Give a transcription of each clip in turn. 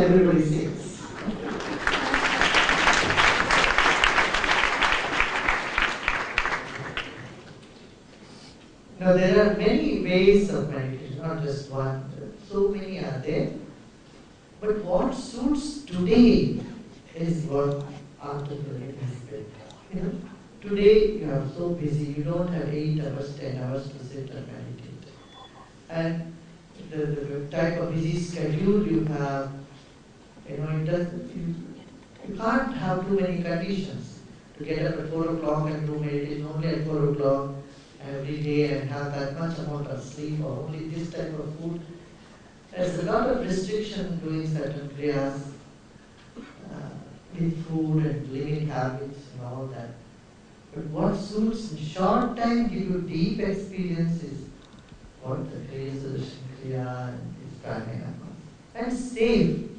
Everybody says. Now there are many ways of meditation, not just one. So many are there. But what suits today is what articulate has been. You know, today you are so busy, you don't have 8 hours, 10 hours to sit and meditate. And the type of busy schedule you have, you know, you can't have too many conditions to get up at 4 o'clock and do meditation only at 4 o'clock every day and have that much amount of sleep or only this type of food. There's a lot of restriction doing certain kriyas with food and living habits and all that. But what suits in short time give you deep experience is what the kriya and is pranayama. And safe,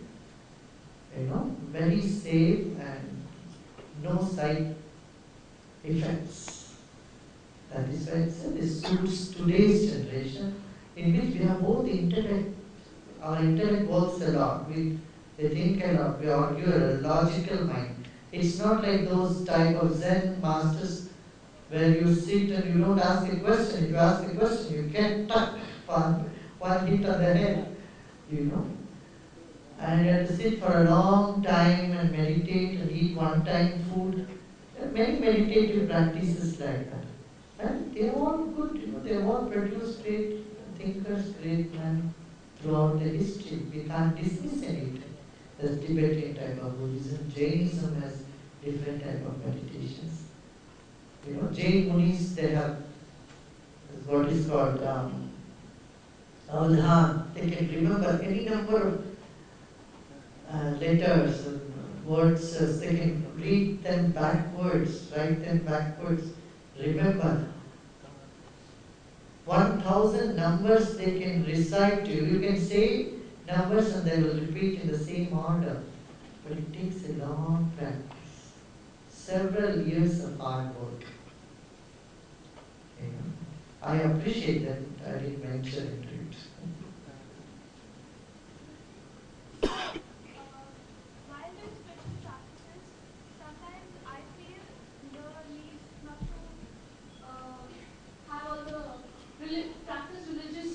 you know, very safe and no side effects. That is why it said this suits today's generation, in which we have both intellect. Our intellect works a lot. They think a lot. We argue a logical mind. It's not like those type of Zen masters where you sit and you don't ask a question. If you ask a question, you get one hit on the head, you know. And you have to sit for a long time and meditate and eat one-time food. There are many meditative practices like that. And they are all good, you know, they have all produced great thinkers, great men throughout the history. We can't dismiss anything. There's Tibetan type of Buddhism, Jainism has different type of meditations. You know, Jain Munis, they have what is called Dhyana. They can remember any number of letters and words, they can read them backwards, write them backwards, remember. 1,000 numbers they can recite to you. You can say numbers and they will repeat in the same order. But it takes a long practice. Several years of hard work. You know, I appreciate that I didn't mention it. Practice religious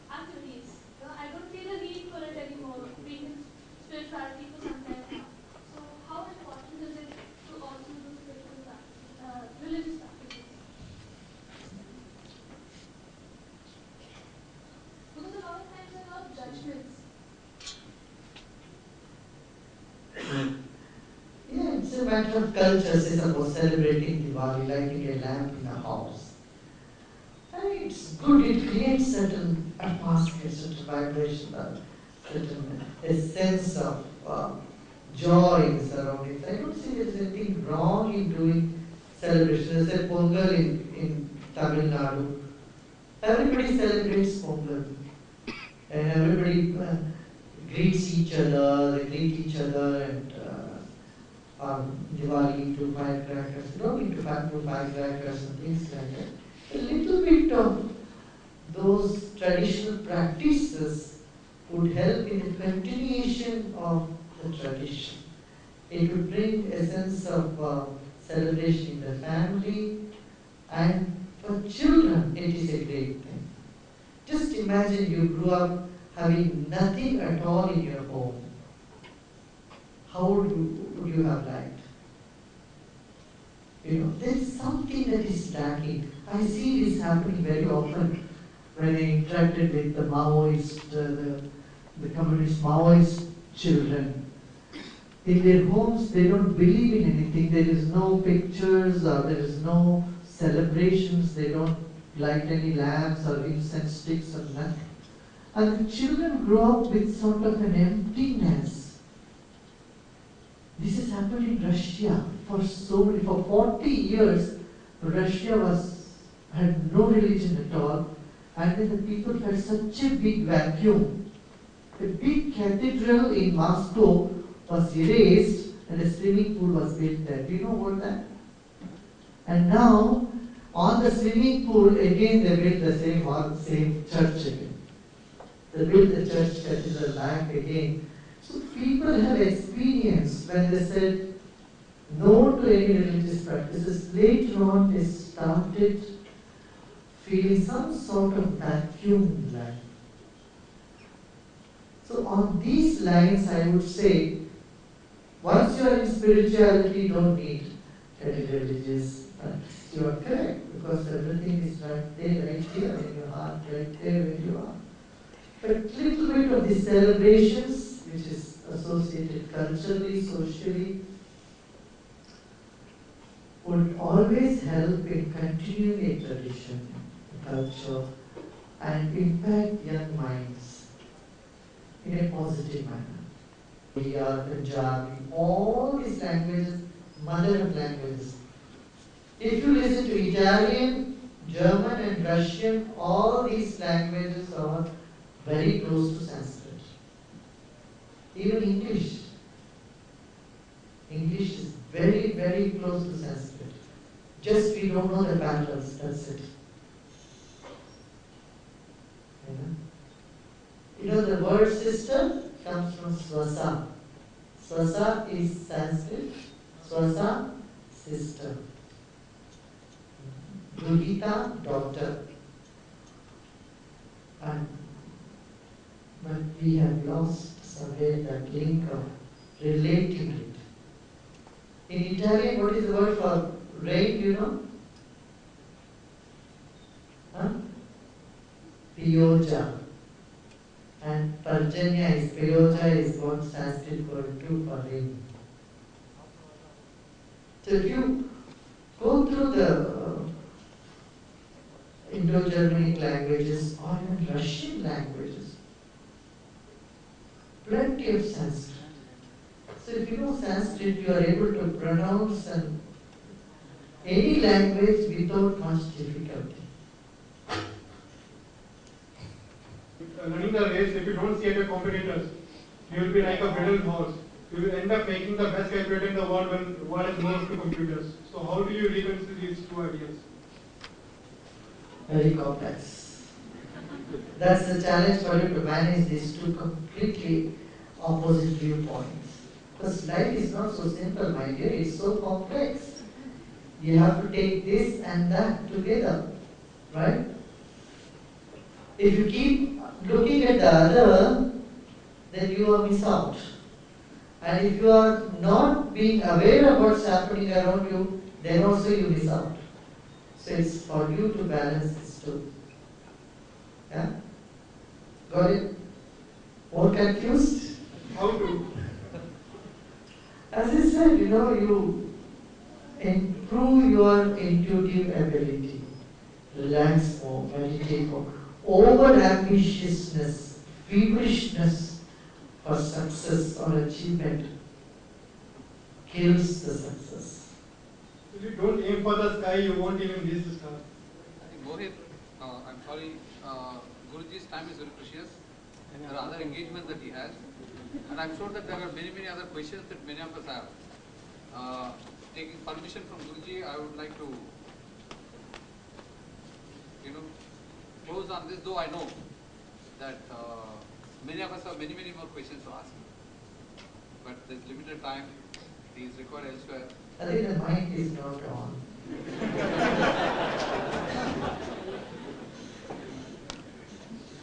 activities. I don't feel a need for it anymore, being in spirituality for some time now. So how important is it to also do spiritual practices, religious practices? Because a lot of times there are a lot of judgments. Yeah, it's a matter of culture, say suppose celebrating Diwali, lighting a lamp in a house. And it's good, it creates certain atmosphere, certain vibration, a sense of joy in the surroundings. I don't see there's anything wrong in doing celebration. There's a Pongal in Tamil Nadu. Everybody celebrates Pongal. And everybody greets each other, they greet each other and on Diwali to firecrackers. You don't need to do firecrackers and things like that. A little bit of those traditional practices would help in the continuation of the tradition. It would bring a sense of celebration in the family, and for children it is a great thing. Just imagine you grew up having nothing at all in your home. How would you have liked? You know, there is something that is lacking. I see this happening very often when I interacted with the Maoist, the communist Maoist children. In their homes, they don't believe in anything. There is no pictures or there is no celebrations. They don't light any lamps or incense sticks or nothing. And the children grow up with sort of an emptiness. This has happened in Russia for 40 years. Russia had no religion at all, and then the people felt such a big vacuum. A big cathedral in Moscow was erased, and a swimming pool was built there. Do you know about that? And now, on the swimming pool, again they built the same church again. They built the church cathedral back again. So people have experienced when they said no to any religious practices, later on they started feeling some sort of vacuum in life. So on these lines I would say, once you are in spirituality, you don't need any religious practice. You are correct, because everything is right there, right here in your heart, right there where you are. But little bit of the celebrations, which is associated culturally, socially, would always help in continuing a tradition, a culture, and impact young minds in a positive manner. We are Punjabi, all these languages, mother languages. If you listen to Italian, German and Russian, all these languages are very close to Sanskrit. Even English. English is very, very close to Sanskrit. Just we don't know the parallels, that's it. You know the word sister comes from Swasa. Swasa is Sanskrit. Swasa, sister. Dudita, daughter. But we have lost somewhere that link of relating it. In Italian, what is the word for rain, do you know? Huh? Pioggia. And Pioggia is what Sanskrit word too for rain. So if you go through the Indo-Germanic languages or even Russian languages, plenty of Sanskrit. So if you know Sanskrit, you are able to pronounce any language without much difficulty. Running the race, if you don't see your competitors, you will be like a brittle horse. You will end up making the best calculator in the world when the world is moved to computers. So how do you reconcile these two ideas? Very complex. That's the challenge for you to manage these two completely opposite viewpoints. Because life is not so simple, my dear, it's so complex. You have to take this and that together, right? If you keep looking at the other, then you will miss out. And if you are not being aware of what's happening around you, then also you miss out. So it's for you to balance these two. Yeah? Got it? More confused? How to? As I said, you improve your intuitive ability. Relax more, meditate more. Over-ambitiousness, feverishness for success or achievement kills the success. If you don't aim for the sky, you won't even reach the star. I think Mohit, I'm sorry, Guruji's time is very precious. There are other engagements that he has. And I'm sure that there are many, many other questions that many of us have. Taking permission from Guruji, I would like to, close on this, though I know that many of us have many, many more questions to ask. But there's limited time. He is required elsewhere. I think the mic is not on.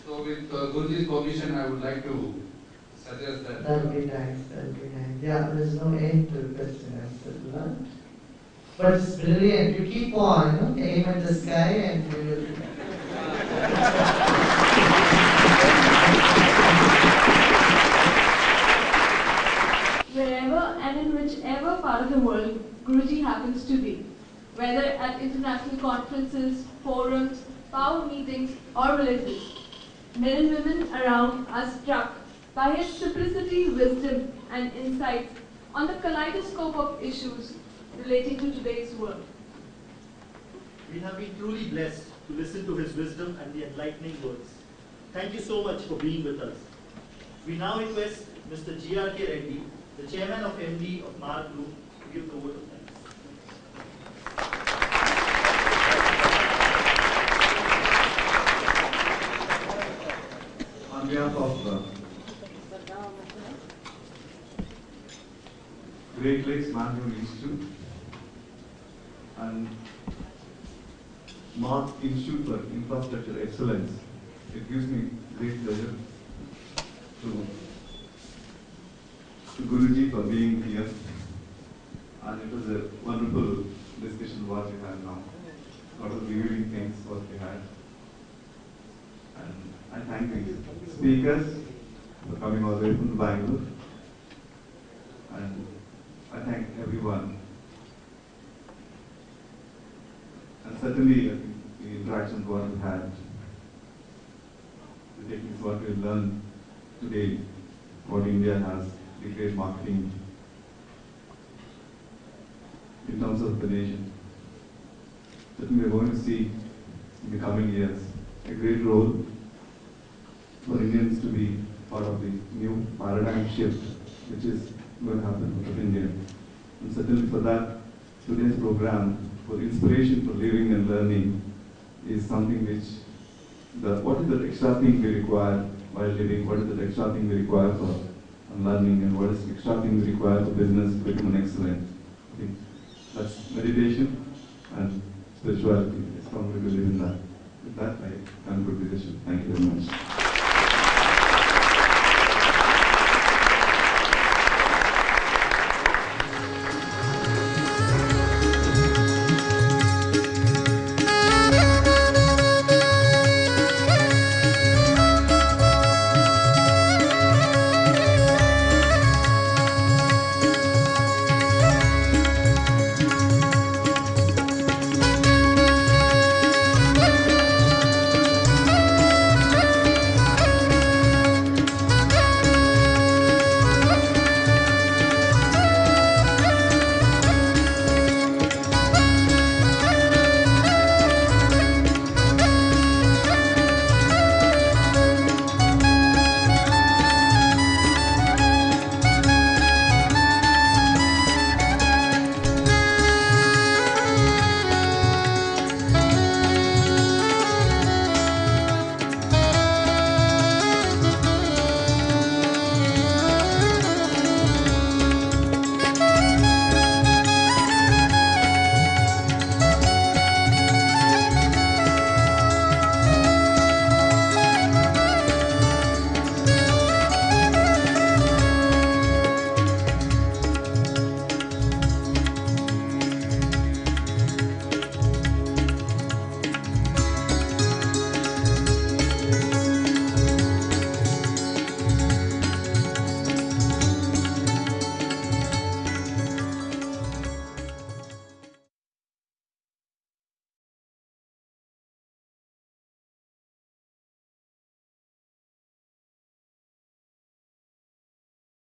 So with Guruji's permission, I would like to suggest that... That would be nice, that would be nice. Yeah, there's no end to the question and answer, right? But it's brilliant. You keep on, aim at the sky and you will... Wherever and in whichever part of the world Guruji happens to be, whether at international conferences, forums, power meetings, or villages, men and women around are struck by his simplicity, wisdom, and insights on the kaleidoscope of issues relating to today's world. We have been truly blessed to listen to his wisdom and the enlightening words. Thank you so much for being with us. We now request Mr. G.R.K. Reddy, the chairman of MD of Marg Group, to give the vote of thanks. On behalf of Great Lakes Management Institute and Marg Institute for Infrastructure Excellence, it gives me great pleasure to Guruji for being here, and it was a wonderful discussion what we had now. A lot of revealing things what we had. And I thank the speakers for coming all the way from Bangalore. And I thank everyone. And certainly I think the interactions what we had, the techniques what we learned today, what India has, the great marketing in terms of the nation. Certainly we are going to see in the coming years a great role for Indians to be part of the new paradigm shift which is going to happen with India. And certainly for that, today's program for inspiration for living and learning is something which, what is the extra thing we require while living, what is the extra thing we require for learning, and what is the extra thing we require for business to become an excellent. I think that's meditation and spirituality. I strongly believe in that. With that, I conclude the session. Thank you very much.